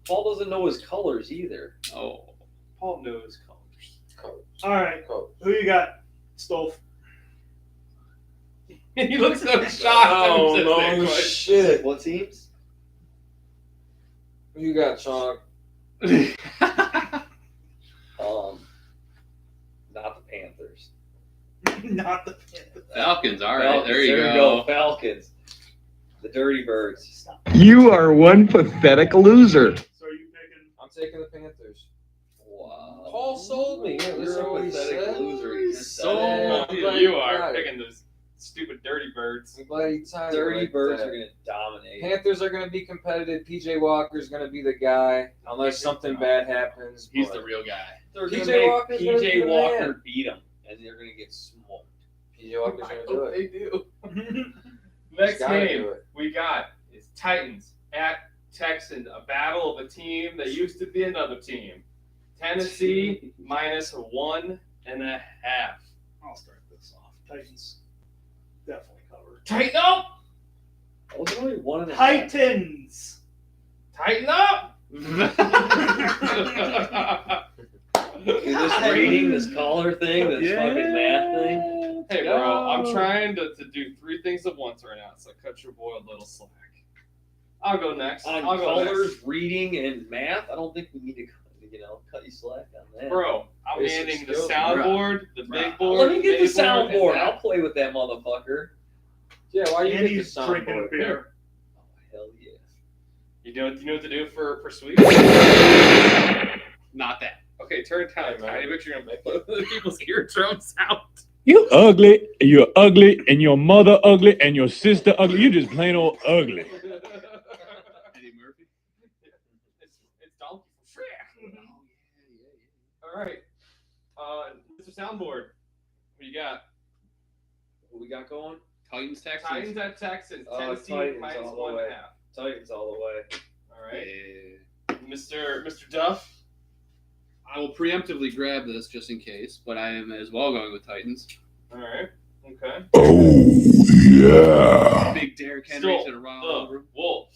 Paul doesn't know his colors either. Oh. Paul knows colors. All right. Coach. Who you got, Stolf? He looks so shocked. Oh when he says that no question. shit. What teams? Who you got, Sean? Not the Panthers. Not the Panthers. Falcons. All right. Falcons, There you go. Falcons. The Dirty Birds. Stop. You are one pathetic loser. So are you picking? I'm taking the Panthers. Wow. Paul sold me. Yeah, You're listen to a what he pathetic said. loser. He just So- said it. I'm glad You you are got it. picking those stupid dirty birds. I'm glad he tied it Dirty like Birds that. are going to dominate. Panthers are going to be competitive. PJ Walker's going to be the guy unless something bad happens. He's but the real guy. They're PJ going to make Walker's gonna be PJ the Walker man. beat them, and they're going to get smoked. PJ Walker's I going to do hope it. they do. He's Next gotta game do it. we got is Titans at Texans, a battle of a team that used to be another team. Tennessee -1.5. I'll start this off. Titans definitely cover. Tighten up! Oh, it's only 1.5. Titans. Tighten up! This rating, this collar thing, this fucking math thing. Hey, bro, I'm trying to do 3 things at once right now, so cut your boy a little slack. I'll go next. On I'll go colors, next. reading, and math, I don't think we need to, cut you slack on that. Bro, I'm Basic handing the skills, soundboard, the big board. Let me get the mini board, and soundboard. that. I'll play with that motherfucker. Yeah, why you And get the he's drinking a soundboard? beer. Oh, hell yeah. You know what to do for sweet? Not that. Okay, turn time, man. I bet you're gonna make the people's eardrums out. You ugly, you're ugly, and your mother ugly, and your sister ugly. You just plain old ugly. Eddie Murphy. It's Donkey for Shrek. All right. Mr. Soundboard, what you got? What we got going? Titans, Texans. Titans at Texans. Tennessee Titans minus all the 1.5. way. Titans all the way. All right. Yeah. Mr. Duff. I will preemptively grab this just in case, but I am as well going with Titans. All right. Okay. Yeah. Big Derrick Henry Still, to run all over. Wolf.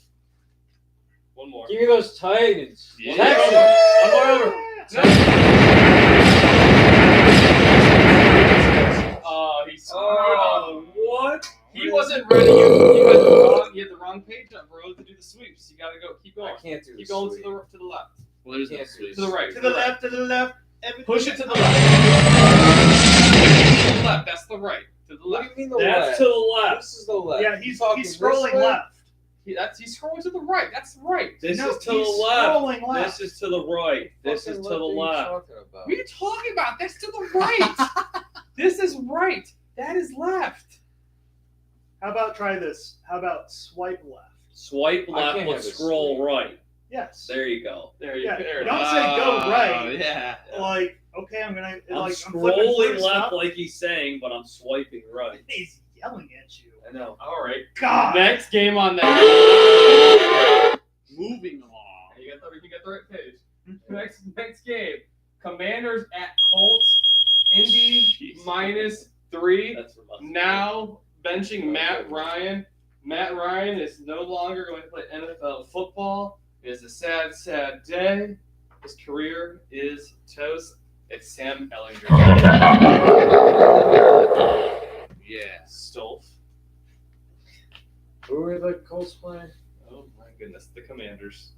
One more. Give me those Titans. Yeah. Texans. One more over. Oh, he scored. Oh, what? He wasn't ready. You had the wrong page up, bro, to do the sweeps. You gotta go. Keep going. I can't do Keep this. going to the left. Well, there's no Can't sweep. To the right. To the left, to the left. Everything. Push it to the left. To the left. That's the right. To the What do left. you mean the left? That's to the left. This is the left. Yeah, You he's talking scrolling this way? left. He's scrolling to the right. That's right. This No, is to he's the left. scrolling left. This is to the right. This Fucking is to the are you left. talking about? What are you talking about? That's to the right. This is right. That is left. How about try this? How about swipe left? Swipe I left, can't but have it scroll straight. right. Yes. There you go. There you Yeah, go. There it don't is. say go right. Yeah. Like, okay, I'm gonna I'm like I'm flipping scrolling through left stuff. like he's saying, but I'm swiping right. He's yelling at you. I know. All right. God. Next game on that. Moving along. You got the right page. Next game. Commanders at Colts. Indy minus 3. That's from us. Now benching Matt Ryan. Matt Ryan is no longer going to play NFL football. It is a sad, sad day. His career is toast. It's Sam Ellinger. Yeah. Stolf. Who are the Colts playing? Oh my goodness. The Commanders.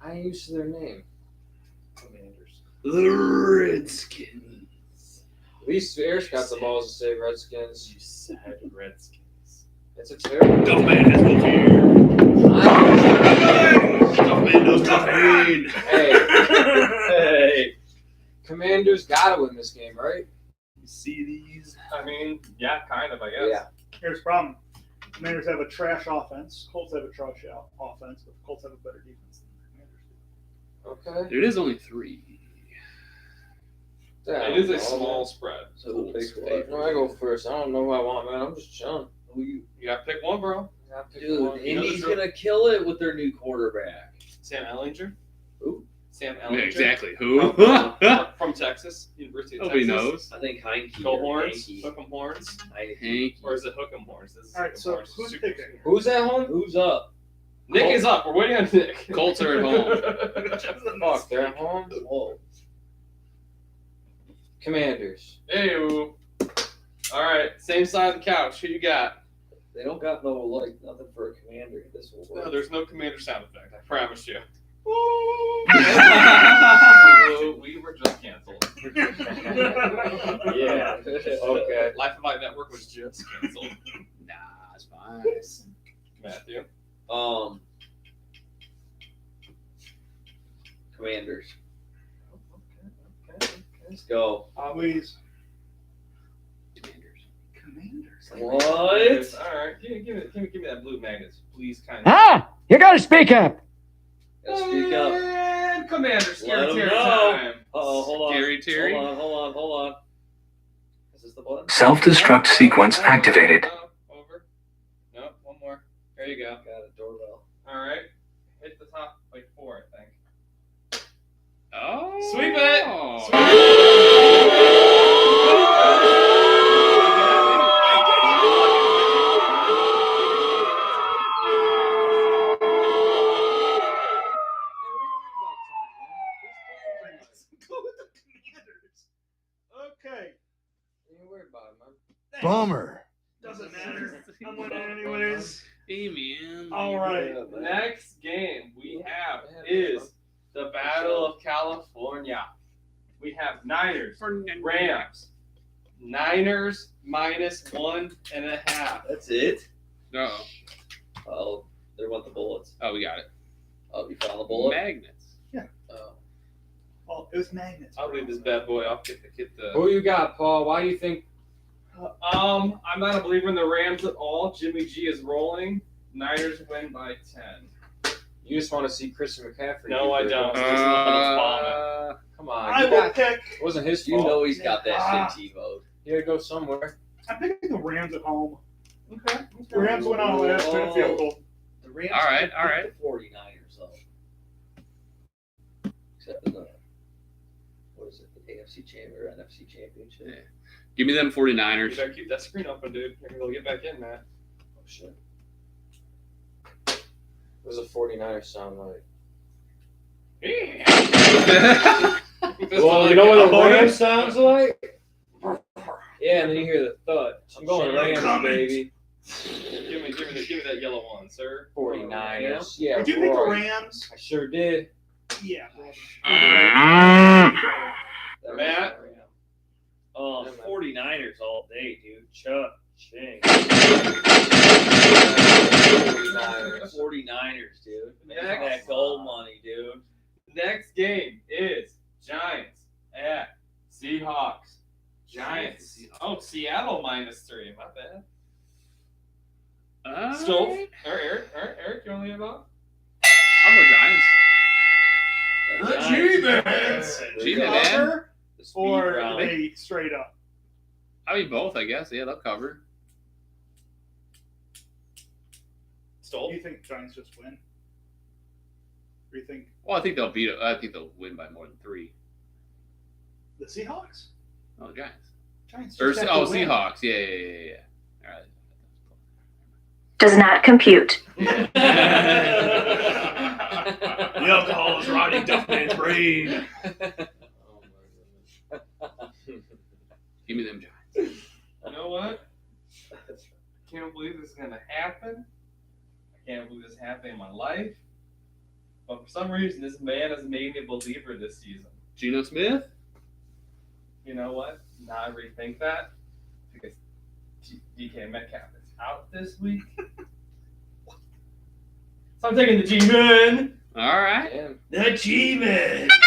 I ain't used to their name. Commanders. The Redskins. At least Eric's got the balls to say Redskins. You said Redskins. It's a terrible. Duffman has moved here. Duffman knows Duffman. Hey, Commanders gotta win this game, right? You see these? I mean, yeah, kind of, I guess. Yeah. Here's the problem. Commanders have a trash offense. Colts have a trash offense, but the Colts have a better defense than the Commanders do. Okay. It is only 3. Yeah, It is a I'll- small spread. So big squad. No, I go first. I don't know who I want, man. I'm just chilling. You gotta pick one, bro. I gotta pick Dude, one. Indy's gonna kill it with their new quarterback. Sam Ellinger. Who? Sam Yeah, Ellinger. exactly. Who? From Texas, University of Nobody Texas. knows. I think Heineke. Go or horns. Yankee. Hook 'em horns. Hank. Or is it hook 'em horns? This is All hook right, 'em so horns. who's Super- picking? Who's at home? Who's up? Nick is up. We're waiting on Nick. Colts are at home. Fuck, they're at home. Whoa. Commanders. Ew. All right, same side of the couch. Who you got? They don't got nothing for a commander. This will work. No, there's no commander sound effect. I promise you. We were just canceled. Yeah. Okay. Life of Light Network was just canceled. Nah, it's fine. Matthew. Commanders. Okay. Let's go. Please. Commanders. Commanders. What? All right, give me that blue magnets, please, kind of. Ah! You gotta speak up! Gotta speak up. And Commander, Let scary 'em Terry know. time. Hold on. Scary Terry? Hold on. Is this the button? Self-destruct sequence activated. No, over. No, one more. There you go. Got a doorbell. All right. Hit the top like 4, I think. Oh. Sweep it. Go with the Commanders. Okay. Ain't worried about it, man. Thanks. Bummer. Doesn't matter. I'm winning anyways. Hey, man. All right. Next game we have is the Battle of California. We have Niners, Rams. Niners minus 1.5. That's it? Uh-oh. Oh, there went the bullets. Oh, we got it. Oh, you found the bullet? Magnets. Oh. Oh, it was magnets. I'll leave this bad boy off. Get the Who you got, Paul? Why do you think I'm not a believer in the Rams at all. Jimmy G is rolling. Niners win by 10. You just want to see Christian McCaffrey. No, I don't. Come on. I will pick. It wasn't his You fault. know he's got that shit TiVoed. He had to go somewhere. I'm picking the Rams at home. Okay. The Rams went on a last minute field goal. The Rams All right, beat all right. the 49ers, though. Except for the, what is it, the AFC or NFC Championship? Yeah. Give me them 49ers. You better keep that screen open, dude. You're going to get back in, Matt. Oh, shit. What does a 49er sound like? Well, you know what a Rams sounds like? Yeah, and then you hear the thud. I'm going Rams, baby. Give me that yellow one, sir. 49ers. Yeah, Did you pick the right. Rams? I sure did. Yeah. Matt? Oh, 49ers all day, dude. Chuck, Ching. 49ers, dude. Making that gold money, dude. Next game is Giants at Seahawks. Giants. Oh, Seattle -3. My bad. Still. Eric, you want to leave off? I'll go Giants. The Giants. G-Man. G-Man. Cover The speed or round. they straight up? I mean, both, I guess. Yeah, they'll cover. Do you think Giants just win? Or do you think Well, I think they'll beat it. I think they'll win by more than 3. the Seahawks? Oh, Giants. Giants Or, just have to win. Seahawks. Yeah. All right. Does not compute. Yeah. The alcohol is rotting Duffman's brain. Oh, my goodness. Give me them Giants. You know what? I can't believe this is going to happen. I can't believe this is happening in my life. But for some reason, this man has made me a believer this season. Geno Smith? You know what? Now I rethink that because DK Metcalf is out this week. So I'm taking the G-Man. All right. Damn. The G-Man. That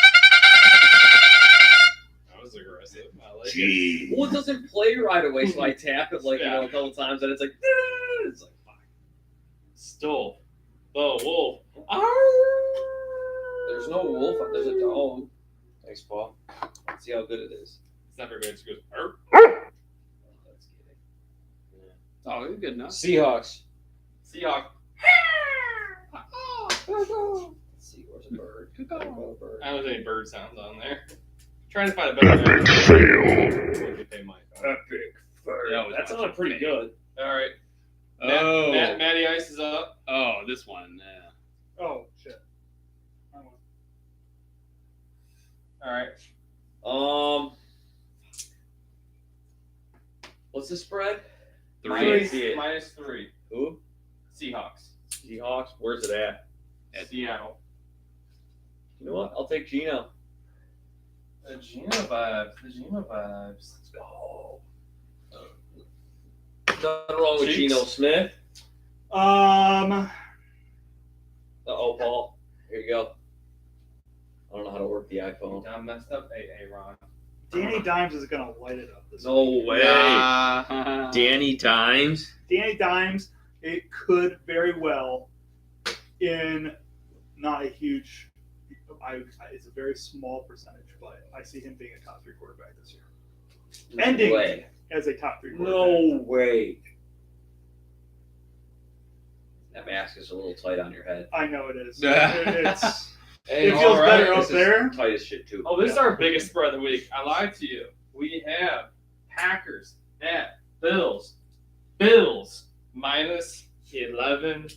was aggressive. I like it. G. Well, it doesn't play right away, so I tap it like, a couple times, and it's like, it's like, fuck. Stole the wolf. There's no wolf. There's a dog. Thanks, Paul. Let's see how good it is. It's not very good. It just goes, "Arr." Let's get it. Oh, it's good enough. Seahawks. Seahawks. Let's see, where's a bird? Good call. Gotta go bird. I don't know if any bird sounds on there. Trying to find a better one. Pay Mike. Epic bird. Yeah, That sounded pretty good. All right. Oh. Matty Ice is up. Oh, this one. Yeah. Oh shit. I won. All right. What's the spread? 3. -3. Who? Seahawks. Seahawks. Where's it at? At Seattle. You know what? I'll take Geno. The Geno vibes. Let's go. Nothing wrong with Cheeks. Geno Smith. Um, Oh, Paul. Here you go. I don't know how to work the iPhone. I messed up. Hey, Ron. Danny Dimes is gonna light it up this No week. way. Danny Dimes. Danny Dimes, it could very well, in not a huge, it's a very small percentage, but I see him being a top 3 quarterback this year. Ending way. as a top 3 quarterback. No way. That mask is a little tight on your head. I know it is. Hey, It feels all right. better up This is there. tight as shit too. Oh, this is our biggest spread of the week. I lied to you. We have Packers at Bills. Bills -11.5.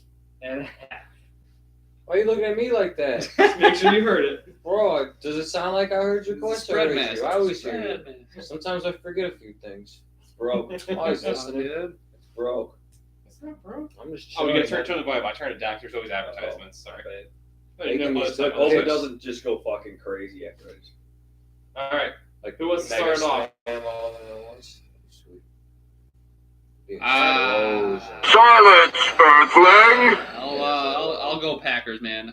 Why are you looking at me like that? Make sure you heard it. Bro, does it sound like I heard your question? Spread I heard master. you. I always hear Spread you. master. Sometimes I forget a few things. Broke. I'm always Oh, listening. dude. It's broke. What's that, bro? I'm just Oh, we chilling. gotta turn the volume. I turned it down. There's always advertisements. Sorry. Bad. But you know, Making most me of sick. the Hope time it it's- doesn't just go fucking crazy after it. All right. Like Who wants to Mega start off? Slam all at once. Sweet. Big Ah. explosion. Silence, Earthling! I'll go Packers, man.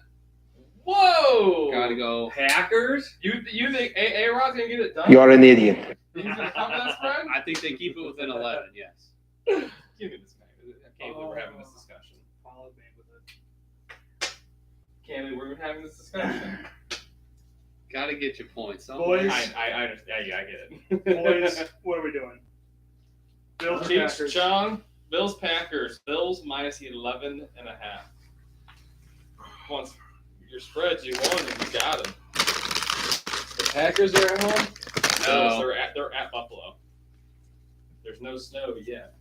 Whoa! Gotta go. Packers? You think A-Rod's gonna get it done? You're an idiot. You think they're cover that spread? I think they keep it within 11. Yes. Give me this man. I can't believe we're having this discussion. Follow me with it. Can't believe we're having this discussion. Got to get your points. Boys. I understand. Yeah, I get it. Boys, what are we doing? Bills or Chiefs, Packers? Sean, Bills, Packers. Bills minus 11.5. Once your spreads, you won and you got them. The Packers are at home? No, they're at Buffalo. There's no snow yet.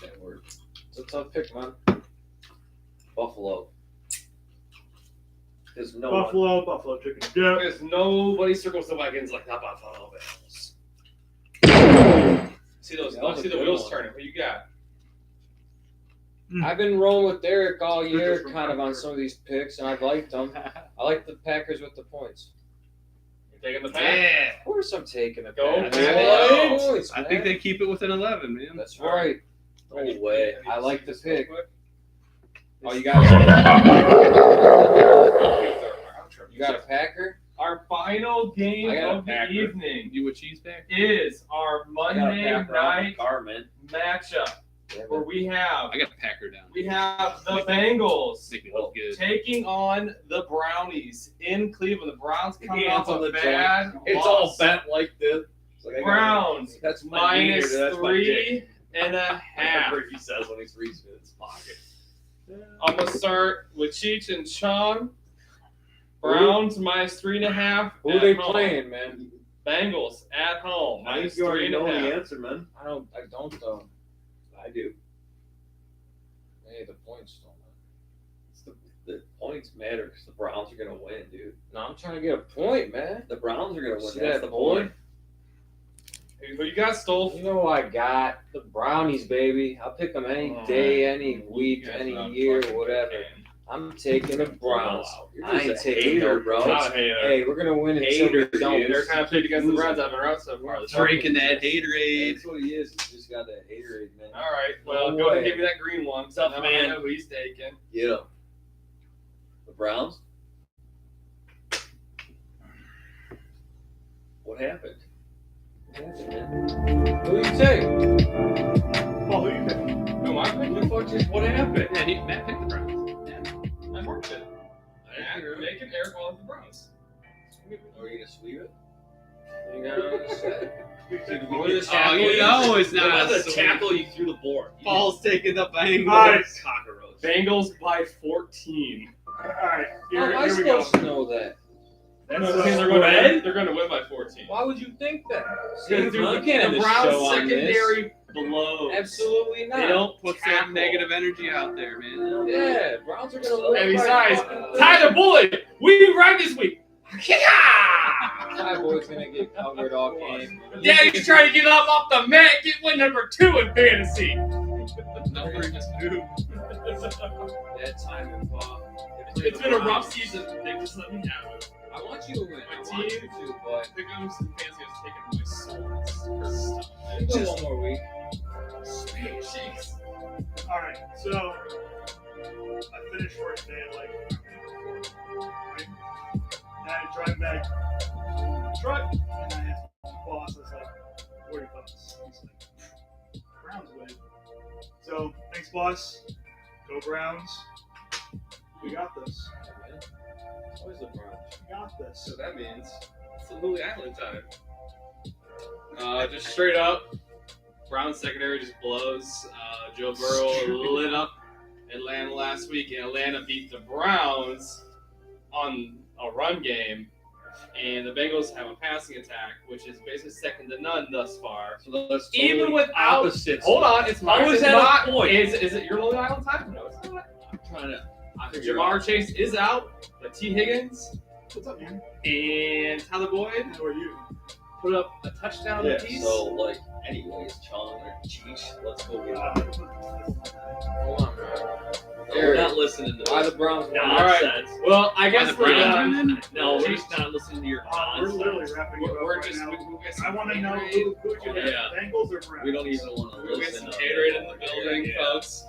That word. It's a tough pick, man. Buffalo. There's no one. Buffalo chicken dip. Because nobody circles the wagons like that Buffalo Bills. See those? That was I see a the good wheels one. turning. What you got? I've been rolling with Derek all year, from kind of on Packers. some of these picks, and I've liked them. I like the Packers with the points. You taking the pack? Of course, I'm taking the Go Packers. Packers. I like points, I man. think they keep it within 11, man. That's right. No way. I like the pick. Oh, you got you got a Packer? Our final game I got a of the Packer. evening You a cheese pack? is our I got a Monday Packer on night the car, man. matchup, where we have I got a Packer down. the Bengals Make me look good. taking on the Brownies in Cleveland. The Browns coming Hands off on a the bad It's all loss. bent like this. It's like I got- Browns That's my wiener, minus that's my dick. 3.5. That's what Ricky says when he's reaching in his pocket. I'm gonna start with Cheech and Sean. Browns minus 3.5. Who at they home. playing, man? Bengals at home. I think Minus you already know the 3.5. answer, man. I don't though. I do. Hey, the points don't matter. It's the points matter because the Browns are gonna win, dude. No, I'm trying to get a point, man. The Browns are gonna win. See That's that the boy? point. Who you got, Stolf? You know who I got? The Brownies, baby. I'll pick them any day, any week, any year, whatever. I'm taking the Browns. You're I just ain't a taking hater, no bro. Browns. Hey, we're gonna win until we Hater, don't. dude. They're kind of played against the Browns. I've been around so far. this year. Drinking that Haterade. That's what he is. He's just got that haterade, man. All right. Well, No go ahead and way. give me that green one. So Tough now man. I know who he's taking. Get him. The Browns? What happened? Who you take? Paul, who you picking? Who am I picking? What happened? Yeah, Matt picked the Browns. I marked it. Making Eric all of the Browns. Are you gonna sweep it? You got what I said? What is Oh, you know it's not. Another a sweep. tackle you through the board. Paul's taking the Bengals. Nice. Cockroach. Bengals by 14. All right, How am I here we go. supposed to know that? That's They're a going to spread. win. They're going to win by 14. Why would you think that? Because You can't have the this Browns show on secondary blows. Absolutely not. They don't Put tackle. some negative energy out there, man. Yeah, Browns are gonna win. And by besides, fucking- Tyler Boyd, we right this week. Ty Boyd's gonna get covered all game. Yeah, he's trying to get up off the mat, get win number 2 in fantasy. Number 2. That time and fall. It's been a rough season. They just let me have it. I want you to win. My I want team- you to, but Pickems and fantasy has taken my soul for stuff. you go one more week. Jeez. All right, so I finished work today at like 4, right? And I drive back to the truck, and I asked my boss, I was like, "What are your thoughts?" He's like, "Browns win." So thanks, boss. Go Browns. We got this. Always the Browns. We got this. So that means it's a Louis Island time. Just straight up, Browns secondary just blows. Joe Burrow lit up Atlanta last week, and Atlanta beat the Browns on a run game. And the Bengals have a passing attack, which is basically second to none thus far. So that's Even totally without, opposites. hold on, it's my How is it's that not- a point? Is it your Louis Island time? No, it's not. I'm trying to figure Jamar out. Chase is out, but T. Higgins What's up, man? and Tyler Boyd How are you? put up a touchdown Yeah, apiece. so like, anyways, Chong or Cheech, let's go get it. Hold on, bro. We're not listening to Why this the Browns win? nonsense. Well, I guess the we're Browns done. No, we're just not listening to your We're nonsense. literally wrapping it up We're right just now. we get I some want to know Gatorade. who you Yeah. Bengals or Browns. We don't even want to We get listen. some Gatorade in the building, Yeah. folks.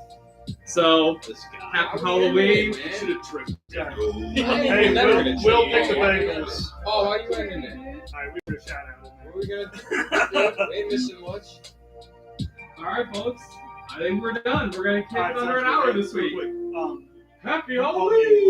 So, This guy. happy Halloween. Should have tricked. Yeah. Hey, Hey, never Will, gonna Will change. pick the Bengals. Oh, why are you ending it? Alright, we put a shout out. What are we gonna we ain't missing much. Alright, folks. I think we're done. We're going to keep Alright, it under an sounds hour good. this week. Real quick, Happy Halloween. Halloween!